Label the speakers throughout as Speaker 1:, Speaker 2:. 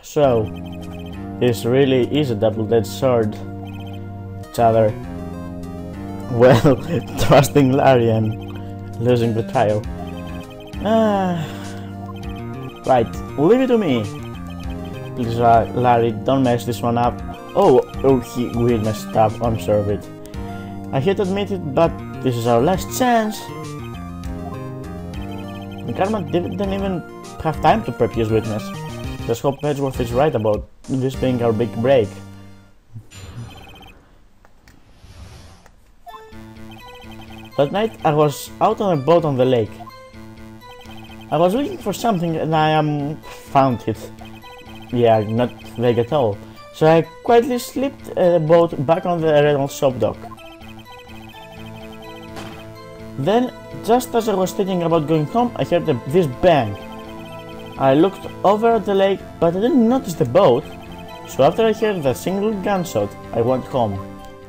Speaker 1: So, this really is a double-edged sword. Each other. Well, trusting Larry and losing the trial. Right, leave it to me. Please, Larry, don't mess this one up. Oh, he will mess it up, I'm sure of it. I hate to admit it, but this is our last chance. The Karma didn't even have time to prep his witness. Let's hope Edgeworth is right about this being our big break. That night I was out on a boat on the lake. I was looking for something and I found it. Yeah, not vague at all. So I quietly slipped the boat back on the Reynolds shop dock. Then, just as I was thinking about going home, I heard this bang. I looked over at the lake, but I didn't notice the boat. So after I heard the single gunshot, I went home.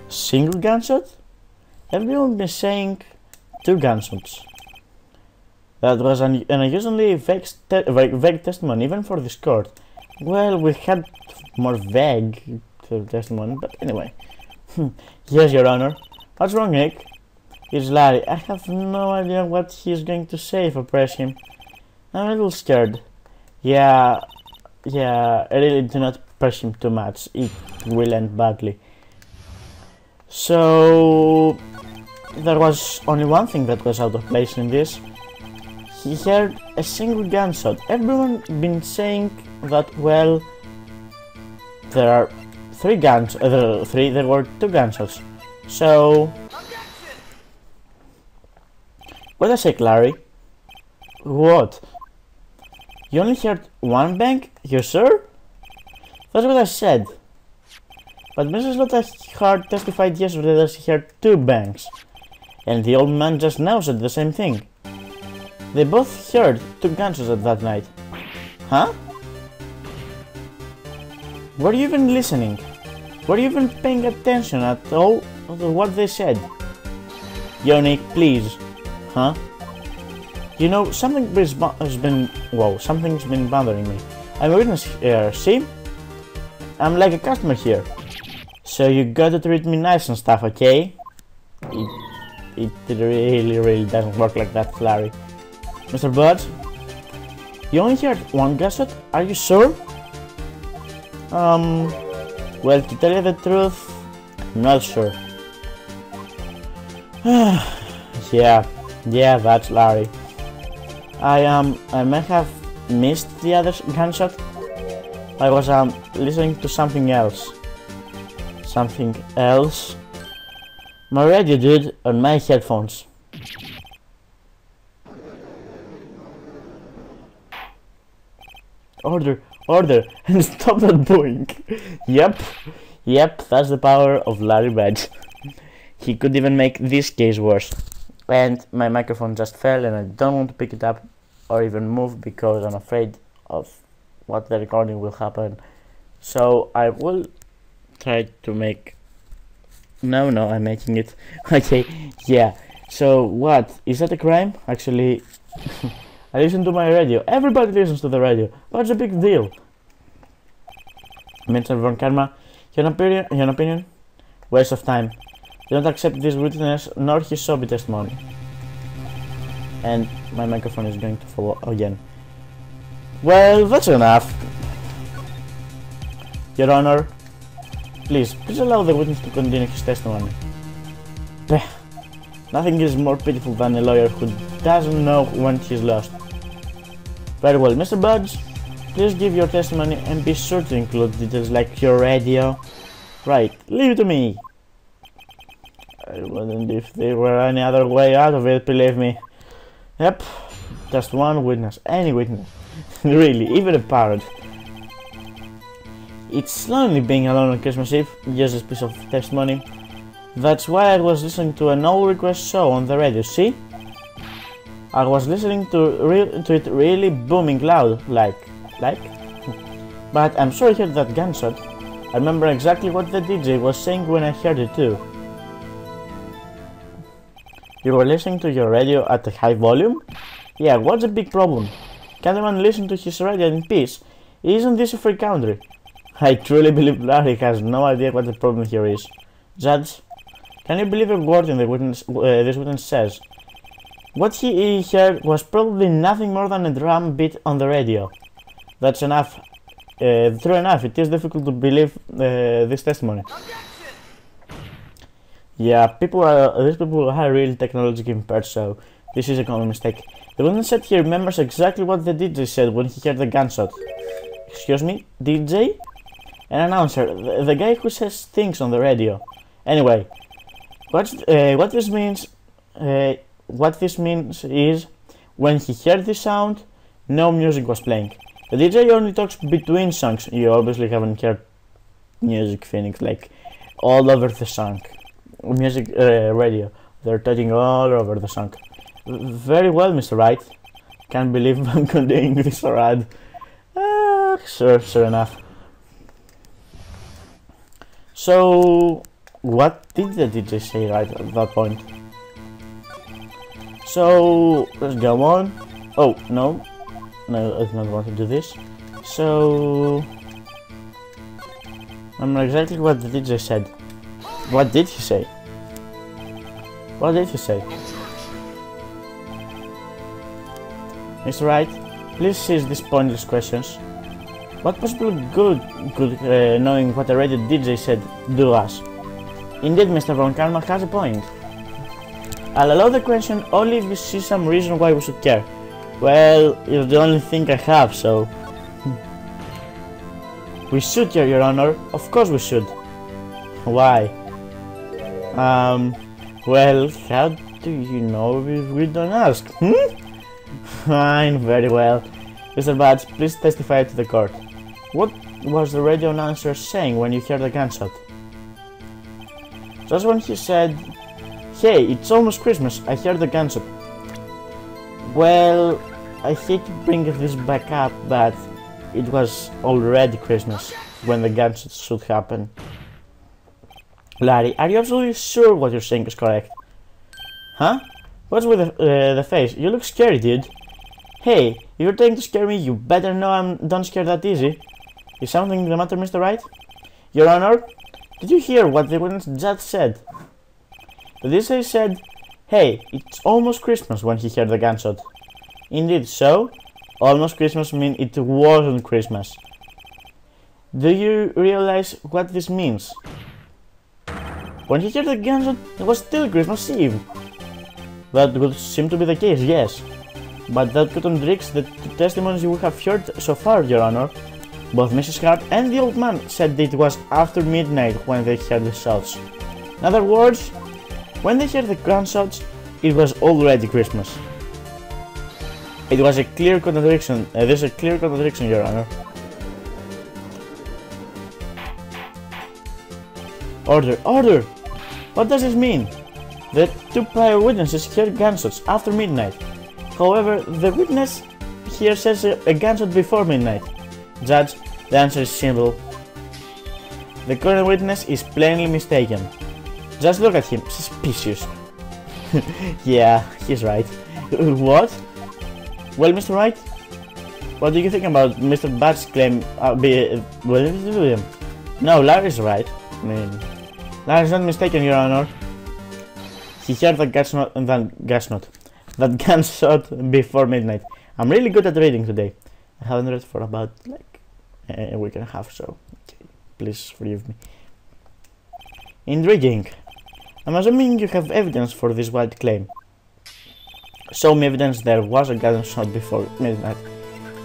Speaker 1: Single gunshot? Everyone been saying 2 gunshots. That was an unusually vague testimony, even for this court. Well, we had more vague testimony, but anyway. Yes, Your Honor. What's wrong, Nick? It's Larry. I have no idea what he's going to say if I press him. I'm a little scared. Yeah, I really do not press him too much. It will end badly. So, there was only one thing that was out of place in this. He heard a single gunshot. Everyone been saying that, well, there are 3 guns, there were 2 gunshots. So, what a sec, Larry. What? You only heard 1 bang? You sure? That's what I said. But Mrs. Lothar testified yesterday that she heard 2 bangs. And the old man just now said the same thing. They both heard 2 gunshots at that night. Huh? Were you even listening? Were you even paying attention at all to what they said? Yo, Nick, please. Huh? You know, something's been bothering me. I'm a witness here, see? I'm like a customer here. So you gotta treat me nice and stuff, okay? It really doesn't work like that, Larry. Mr. Budge? You only heard 1 gunshot? Are you sure? Well, to tell you the truth, I'm not sure. Yeah, that's Larry. I may have missed the other gunshot. I was listening to something else. Something else? My radio, dude, on my headphones. Order, and stop that booing. Yep, that's the power of Larry Badge. He could even make this case worse. And my microphone just fell and I don't want to pick it up or even move because I'm afraid of what the recording will happen. So I will try to make... No, I'm making it. Okay, yeah. So what? Is that a crime? Actually, I listen to my radio. Everybody listens to the radio. What's the big deal? Mr. Von Karma, your opinion? Waste of time. Do not accept this witness nor his sober testimony. And my microphone is going to fall again. Well, that's enough. Your Honor, please allow the witness to continue his testimony. Nothing is more pitiful than a lawyer who doesn't know when he's lost. Very well, Mr. Budge, please give your testimony and be sure to include details like your radio. Right, leave it to me. I wouldn't if there were any other way out of it, believe me. Yep, just one witness, any witness. Really, even a parrot. It's lonely being alone on Christmas Eve, just this piece of testimony. That's why I was listening to an all request show on the radio, see? I was listening to it really booming loud, like? But I'm sure I heard that gunshot. I remember exactly what the DJ was saying when I heard it too. You were listening to your radio at a high volume? Yeah, what's the big problem? Can't even listen to his radio in peace? Isn't this a free country? I truly believe Larry has no idea what the problem here is. Judge, can you believe a word in the witness, this witness says? What he heard was probably nothing more than a drum beat on the radio. That's enough. True enough, it is difficult to believe this testimony. Yeah, these people are really technologically impaired, so this is a common mistake. The witness said he remembers exactly what the DJ said when he heard the gunshot. Excuse me, DJ? An announcer, the guy who says things on the radio. Anyway, what this means is, when he heard the sound, no music was playing. The DJ only talks between songs. You obviously haven't heard music, Phoenix, like all over the song. Music radio. They're talking all over the song. Very well, Mr. Wright. Can't believe I'm continuing this charade. Sure enough. So, what did the DJ say right at that point? So, let's go on. Oh, no, I do not want to do this. So, I remember exactly what the DJ said. What did he say? What did he say? Mr. Wright, please cease these pointless questions. What possible good could knowing what a radio DJ said do us? Indeed, Mr. Von Karma has a point. I'll allow the question only if you see some reason why we should care. Well, it's the only thing I have, so... We should care, Your Honor. Of course we should. Why? Well, how do you know if we don't ask? Fine, very well. Mr. Badge, please testify to the court. What was the radio announcer saying when you heard the gunshot? Just when he said, "Hey, it's almost Christmas, I heard the gunshot." Well, I hate to bring this back up, but it was already Christmas when the gunshot should happen. Larry, are you absolutely sure what you're saying is correct? Huh? What's with the face? You look scary, dude. Hey, if you're trying to scare me, you better know I don't scare that easy. Is something the matter, Mr. Wright? Your Honor, did you hear what the witness judge said? The DJ said, "Hey, it's almost Christmas" when he heard the gunshot. Indeed, so almost Christmas means it wasn't Christmas. Do you realize what this means? When he heard the gunshot, it was still Christmas Eve. That would seem to be the case, yes. But that contradicts the two testimonies we have heard so far, Your Honor. Both Mrs. Hart and the old man said it was after midnight when they heard the shots. In other words, when they heard the gunshots, it was already Christmas. It was a clear contradiction. There's a clear contradiction, Your Honor. Order! Order! What does this mean? The two prior witnesses heard gunshots after midnight. However, the witness here says a gunshot before midnight. Judge, the answer is simple. The current witness is plainly mistaken. Just look at him, suspicious. Yeah, he's right. What? Well, Mr. Wright, what do you think about Mr. Badge's claim? No, Larry's right. I mean, Larry's not mistaken, Your Honor. He heard that gunshot before midnight. I'm really good at reading today. I haven't read for about like a week and a half, so okay, please forgive me. Intriguing. I'm assuming you have evidence for this wild claim. Show me evidence there was a gunshot before midnight.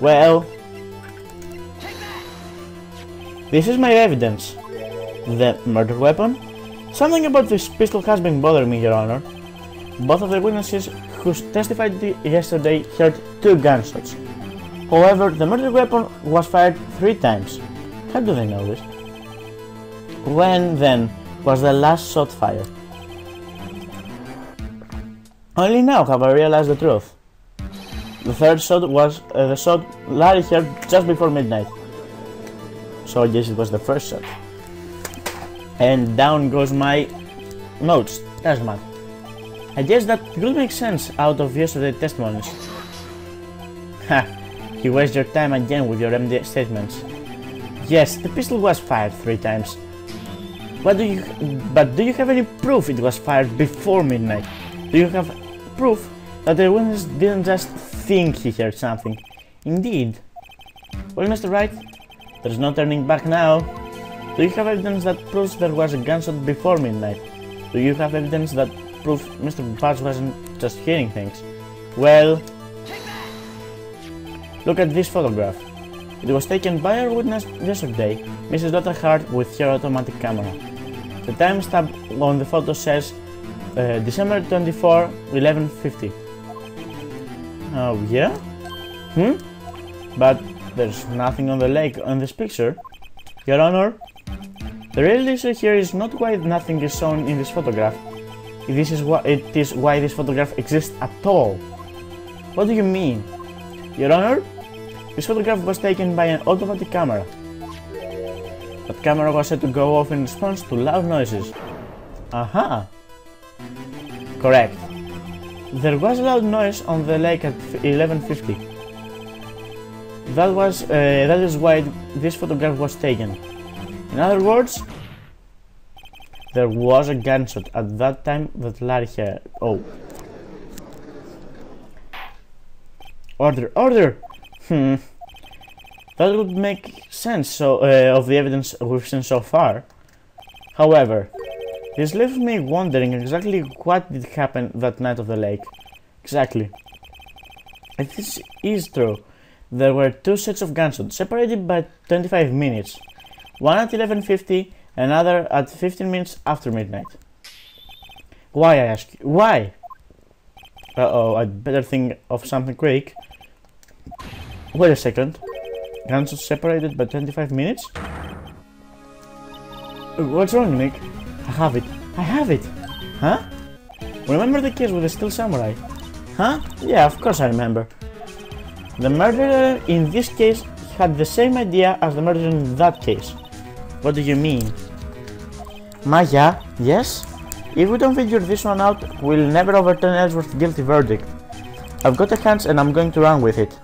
Speaker 1: Well, this is my evidence. The murder weapon? Something about this pistol has been bothering me, Your Honor. Both of the witnesses who testified yesterday heard 2 gunshots. However, the murder weapon was fired 3 times. How do they know this? When, then, was the last shot fired? Only now have I realized the truth. The third shot was the shot Larry heard just before midnight. So I guess it was the first shot. And down goes my notes, doesn't matter. I guess that could make sense out of yesterday's testimonies. Ha! You waste your time again with your empty statements. Yes, the pistol was fired 3 times. But do you have any proof it was fired before midnight? Do you have proof that the witness didn't just think he heard something? Indeed. Well, Mr. Wright, there's no turning back now. Do you have evidence that proves there was a gunshot before midnight? Do you have evidence that proves Mr. Barnes wasn't just hearing things? Well, look at this photograph. It was taken by our witness yesterday, Mrs. Lotta Hart, with her automatic camera. The timestamp on the photo says December 24, 11:50. Oh yeah? But there's nothing on the lake on this picture. Your Honor, the real issue here is not why nothing is shown in this photograph. It is why this photograph exists at all. What do you mean? Your Honor, this photograph was taken by an automatic camera. That camera was said to go off in response to loud noises. Aha! Correct. There was a loud noise on the lake at 11:50. That is why this photograph was taken. In other words, there was a gunshot at that time that Larry heard. Oh. Order! That would make sense of the evidence we've seen so far. However, this leaves me wondering exactly what did happen that night of the lake. Exactly. If this is true, there were 2 sets of gunshots separated by 25 minutes. One at 11:50, another at 15 minutes after midnight. Why, I ask you? Why? Uh-oh, I'd better think of something quick. Wait a second. Gunshots separated by 25 minutes? What's wrong, Nick? I have it! Huh? Remember the case with the Steel Samurai? Huh? Yeah, of course I remember. The murderer in this case had the same idea as the murderer in that case. What do you mean? Maya, yes? If we don't figure this one out, we'll never overturn Ellsworth's guilty verdict. I've got a hunch and I'm going to run with it.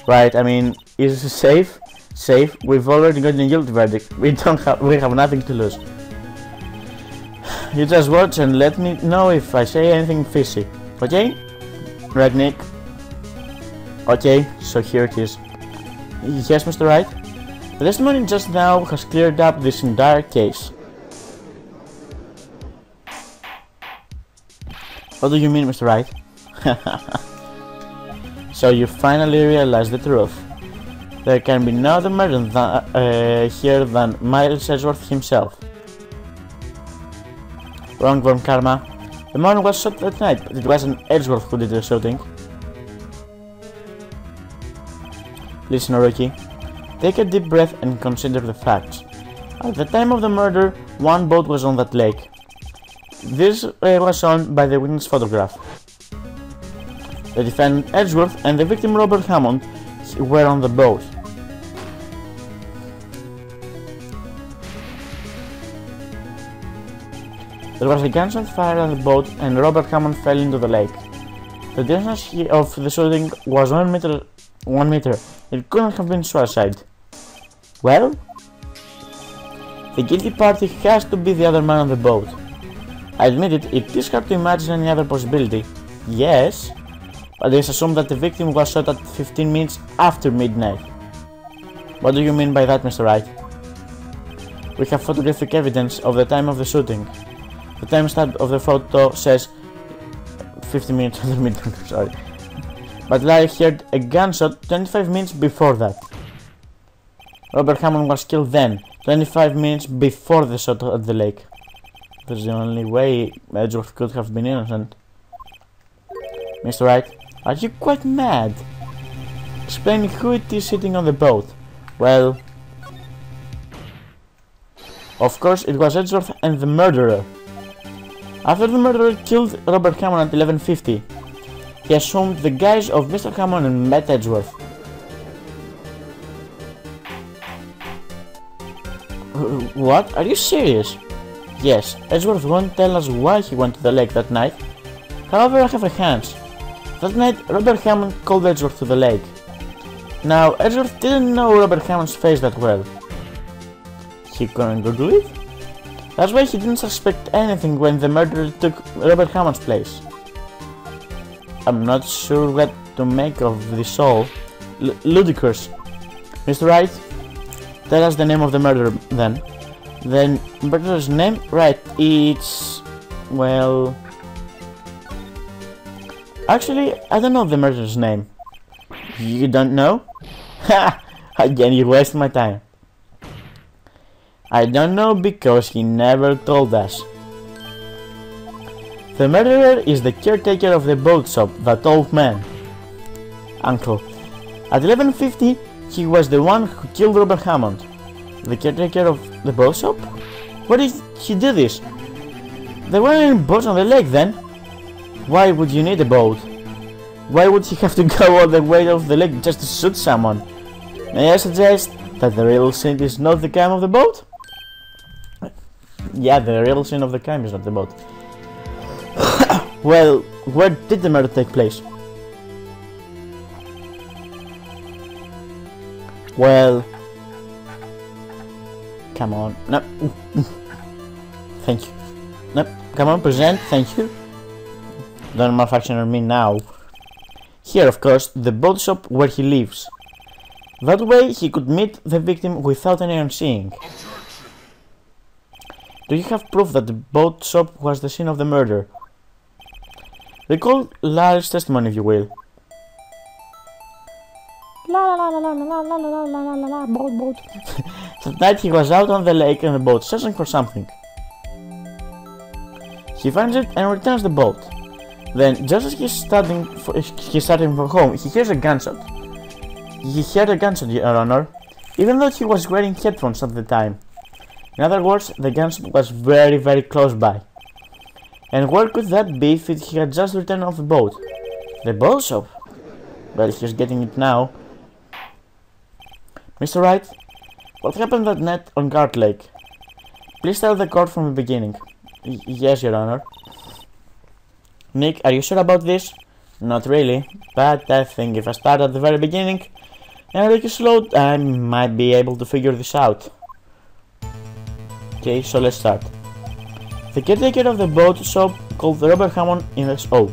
Speaker 1: Right, I mean, is it safe? Safe? We've already got a guilty verdict. We have nothing to lose. You just watch and let me know if I say anything fishy. Okay? Right, Nick? Okay, so here it is. Yes, Mr. Wright? The testimony just now has cleared up this entire case. What do you mean, Mr. Wright? So you finally realized the truth. There can be no other murder here than Miles Edgeworth himself. Wrong, Von Karma. The man was shot that night, but it wasn't Edgeworth who did the shooting. Listen, Rookie. Take a deep breath and consider the facts. At the time of the murder, one boat was on that lake. This was shown by the witness photograph. The defendant Edgeworth and the victim Robert Hammond were on the boat. There was a gunshot fired on the boat and Robert Hammond fell into the lake. The distance of the shooting was 1 meter. It couldn't have been suicide. Well, the guilty party has to be the other man on the boat. I admit it is hard to imagine any other possibility. Yes, but let's assume that the victim was shot at 15 minutes after midnight. What do you mean by that, Mr. Wright? We have photographic evidence of the time of the shooting. The timestamp of the photo says 50 minutes after midnight, sorry. But Larry heard a gunshot 25 minutes before that. Robert Hammond was killed then, 25 minutes before the shot at the lake. That's the only way Edgeworth could have been innocent. Mr. Wright, are you quite mad? Explain who it is sitting on the boat. Well, of course it was Edgeworth and the murderer. After the murderer killed Robert Hammond at 11:50, he assumed the guise of Mr. Hammond and met Edgeworth. What? Are you serious? Yes, Edgeworth won't tell us why he went to the lake that night. However, I have a hunch. That night, Robert Hammond called Edgeworth to the lake. Now, Edgeworth didn't know Robert Hammond's face that well. He couldn't Google it? That's why he didn't suspect anything when the murderer took Robert Hammond's place. I'm not sure what to make of this all. Ludicrous. Mr. Wright, tell us the name of the murderer then. The murderer's name? Right, it's... well... Actually, I don't know the murderer's name. You don't know? Ha! Again, you waste my time. I don't know because he never told us. The murderer is the caretaker of the boat shop, that old man. Uncle. At 11:50, he was the one who killed Robert Hammond. The caretaker of the boat shop? Why did he do this? There weren't any boats on the lake then. Why would you need a boat? Why would he have to go all the way off the lake just to shoot someone? May I suggest that the real sin is not the crime of the boat? Yeah, the real sin of the crime is not the boat. Well, where did the murder take place? Well... come on. No. Thank you. No. Come on, present. Thank you. Don't malfunction me now. Here, of course, the boat shop where he lives. That way, he could meet the victim without anyone seeing. Do you have proof that the boat shop was the scene of the murder? Recall Larry's testimony, if you will. Boat. That night he was out on the lake in the boat searching for something. He finds it and returns the boat. Then, just as he's starting for home, he hears a gunshot. He heard a gunshot, Your Honor, even though he was wearing headphones at the time. In other words, the gunshot was very, very close by. And where could that be if he had just returned off the boat? The boat shop? Well, he's getting it now. Mr. Wright, what happened that night on Guard Lake? Please tell the court from the beginning. Yes, Your Honor. Nick, are you sure about this? Not really, but I think if I start at the very beginning and take it slow, I might be able to figure this out. Okay, so let's start. The caretaker of the boat shop called Robert Hammond in the show.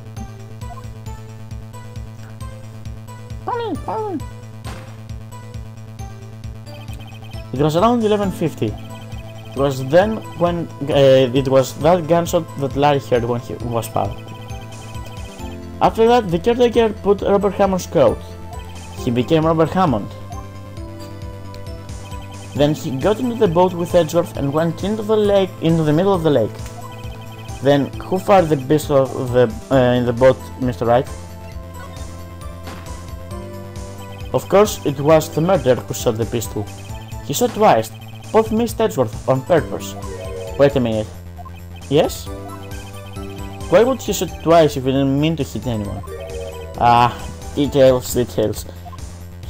Speaker 1: It was around 11:50. It was then when it was that gunshot that Larry heard when he was found. After that, the caretaker put Robert Hammond's coat. He became Robert Hammond. Then he got into the boat with Edgeworth and went into the middle of the lake. Then, who fired the pistol in the boat, Mr. Wright? Of course, it was the murderer who shot the pistol. He shot twice, both missed Edgeworth on purpose. Wait a minute. Yes? Why would he shoot twice if he didn't mean to hit anyone? Ah, details.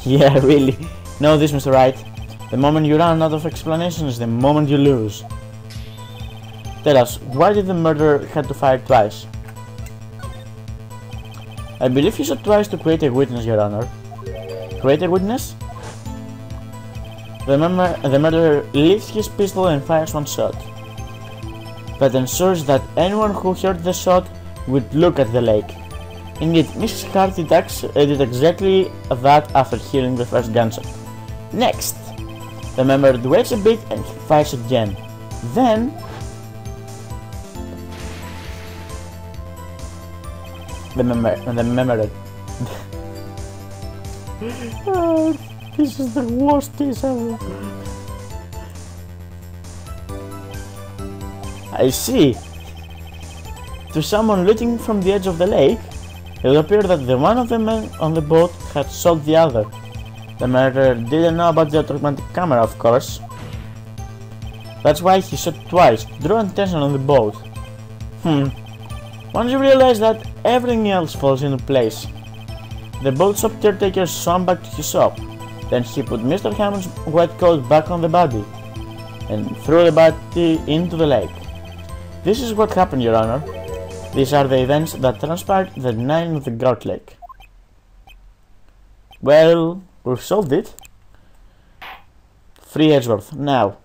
Speaker 1: Yeah, really. Know this, Mr. Wright. The moment you run out of explanations is the moment you lose. Tell us, why did the murderer have to fire twice? I believe he shot twice to create a witness, Your Honor. Create a witness? The murderer lifts his pistol and fires one shot. That ensures that anyone who heard the shot would look at the lake. Indeed, Mrs. Hart did exactly that after hearing the first gunshot. Next, the murderer waits a bit and fires again. Then, the murderer. Oh, this is the worst case ever. I see. To someone looking from the edge of the lake, it appeared that the one of the men on the boat had shot the other. The murderer didn't know about the automatic camera, of course. That's why he shot twice, to draw attention on the boat. Once you realize that, everything else falls into place. The boat shop caretaker swam back to his shop. Then he put Mr. Hammond's white coat back on the body and threw the body into the lake. This is what happened, Your Honor. These are the events that transpired the night of the Guard Lake. Well, we've solved it. Free Edgeworth. Now.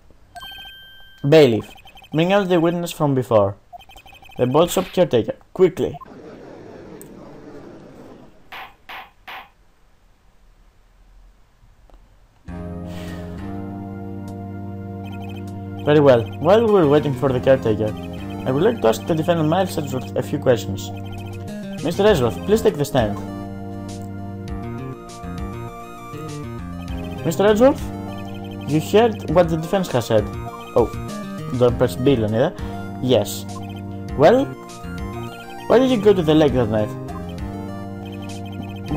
Speaker 1: Bailiff, bring out the witness from before. The bolt shop caretaker. Quickly. Very well. While we were waiting for the caretaker, I would like to ask the defendant Miles Edgeworth a few questions. Mr. Edgeworth, please take the stand. Mr. Edgeworth, you heard what the defense has said. Oh, don't press B, either. Yes. Well, why did you go to the lake that night?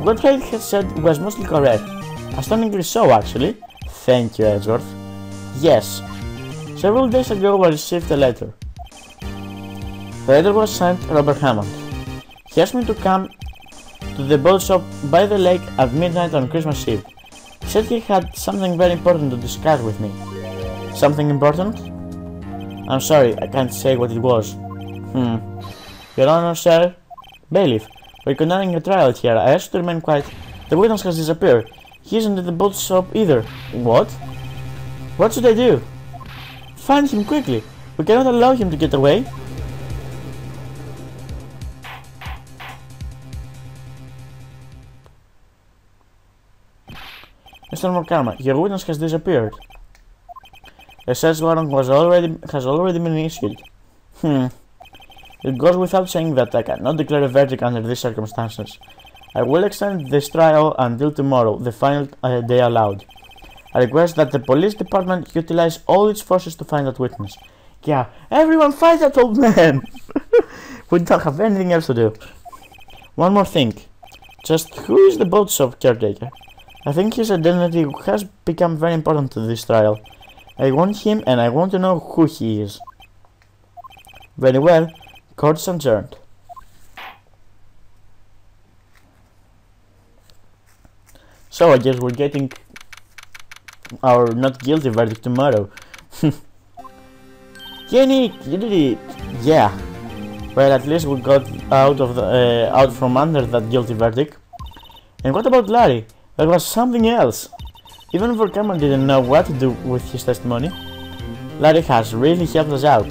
Speaker 1: What Wright had said was mostly correct. Astonishingly so, actually. Thank you, Edgeworth. Yes. Several days ago I received a letter. The letter was signed Robert Hammond. He asked me to come to the boat shop by the lake at midnight on Christmas Eve. He said he had something very important to discuss with me. Something important? I'm sorry, I can't say what it was. Your Honor, sir? Bailiff, we're conducting a trial here. I asked you to remain quiet. The witness has disappeared. He isn't at the boat shop either. What? What should I do? Find him quickly. We cannot allow him to get away. Mr. Morkama, your witness has disappeared. A search warrant has already been issued. It goes without saying that I cannot declare a verdict under these circumstances. I will extend this trial until tomorrow, the final day allowed. I request that the police department utilize all its forces to find that witness. Yeah, everyone fight that old man! We don't have anything else to do. One more thing. Just who is the boat shop caretaker? I think his identity has become very important to this trial. I want him and I want to know who he is. Very well. Court is adjourned. So I guess we're getting our not guilty verdict tomorrow. Yeah, Nick, you did it. Yeah. Well, at least we got out from under that guilty verdict. And what about Larry? There was something else. Even Vorkaman didn't know what to do with his testimony. Larry has really helped us out.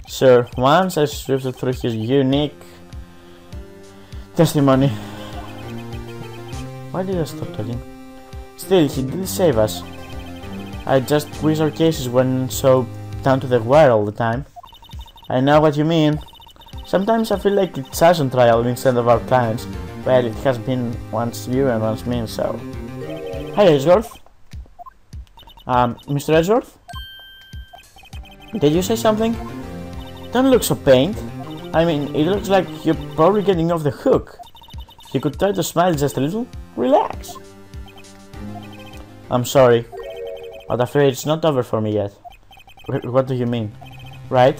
Speaker 1: Sir, once I sifted through his unique testimony. Why did I stop talking? Still, he did save us. I just wish our cases weren't so down to the wire all the time. I know what you mean. Sometimes I feel like it's us on trial instead of our clients. Well, it has been once you and once me, so... Hi, Edgeworth. Mr. Edgeworth? Did you say something? Don't look so pained. I mean, it looks like you're probably getting off the hook. You could try to smile just a little. Relax. I'm sorry, but I'm afraid it's not over for me yet. What do you mean? Right?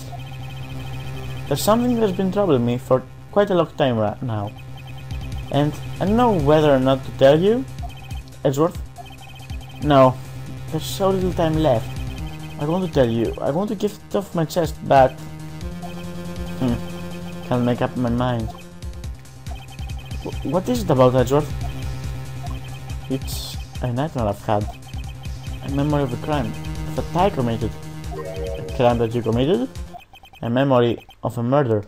Speaker 1: There's something that's been troubling me for quite a long time right now. And I don't know whether or not to tell you, Edgeworth. No, there's so little time left. I want to tell you, I want to get it off my chest, but... can't make up my mind. What is it about, Edgeworth? It's a nightmare I've had. A memory of a crime that I committed. A crime that you committed? A memory of a murder.